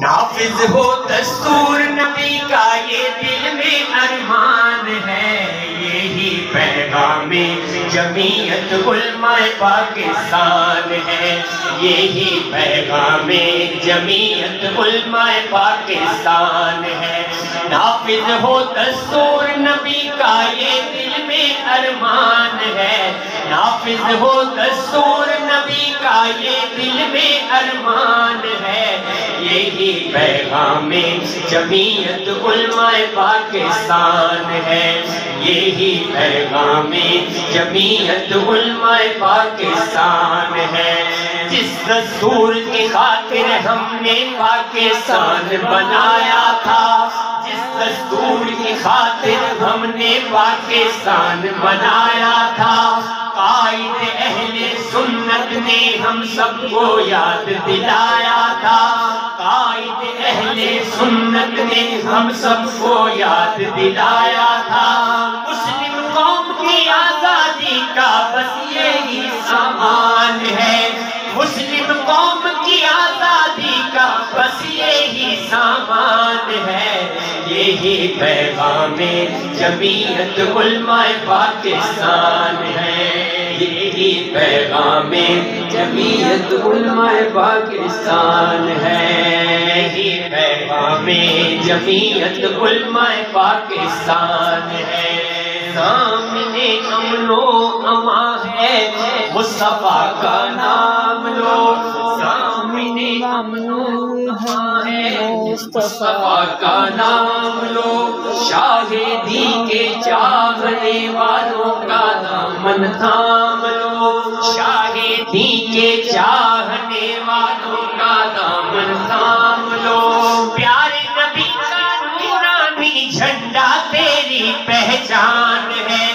نافذ ہو دستور نبی کا یہ دل میں ارمان ہے، یہی پیغام جمعیت علماء پاکستان ہے، یہی پیغام جمعیت علماء پاکستان ہے۔ نافذ ہو دستور نبی کا یہ دل میں ارمان ہے، نافذ ہو دستور نبی کا یہ دل میں ارمان ہے، یہی پیغام جمعیت علماء پاکستان ہے، یہی پیغام جمعیت علماء پاکستان ہے۔ جس دستور کی خاطر ہم نے پاکستان بنایا تھا، جس دستور کی خاطر ہم نے پاکستان بنایا تھا، قائد اہل سنت نے ہم سب کو یاد دلایا تھا، قائد اہل سنت نے ہم سب کو یاد دلایا تھا۔ مسلم قوم کی آزادی کا بس یہی سامان ہے، مسلم قوم کی آزادی کا بس یہی سامان ہے، یہی پیغام جمعیت علماء پاکستان ہے، یہی پیغام جمعیت علماء پاکستان ہے، یہی پیغام جمعیت علماء پاکستان ہے۔ سامنے امن و امان ہے، مصطفیٰ کا نام لو، سامنے امن و امان ہے، مصطفیٰ کا نام لو، شاہدی کے چاہنے والوں کا دامن تھام لو، شاہدی کے چاہنے والوں کا دامن تھام لو، پیارے نبی کا نورانی جھنڈا تیری پہچان ہے،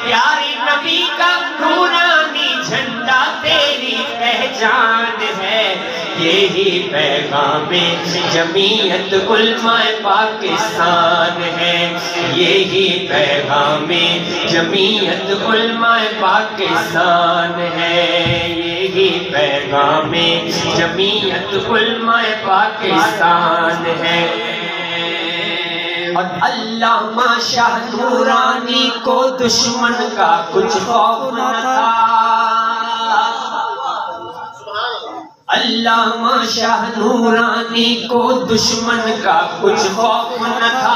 پیارے نبی کا نورانی جھنڈا تیری پہچان ہے، یہی پیغام جمعیت علماء پاکستان ہے، یہی پیغام جمعیت علماء پاکستان ہے، یہی پیغام جمعیت علماء پاکستان ہے۔ اور علامہ شاہ نورانی کو دشمن کا کچھ خوف نہ تھا، علامہ شاہ نورانی کو دشمن کا کچھ خوف نہ تھا۔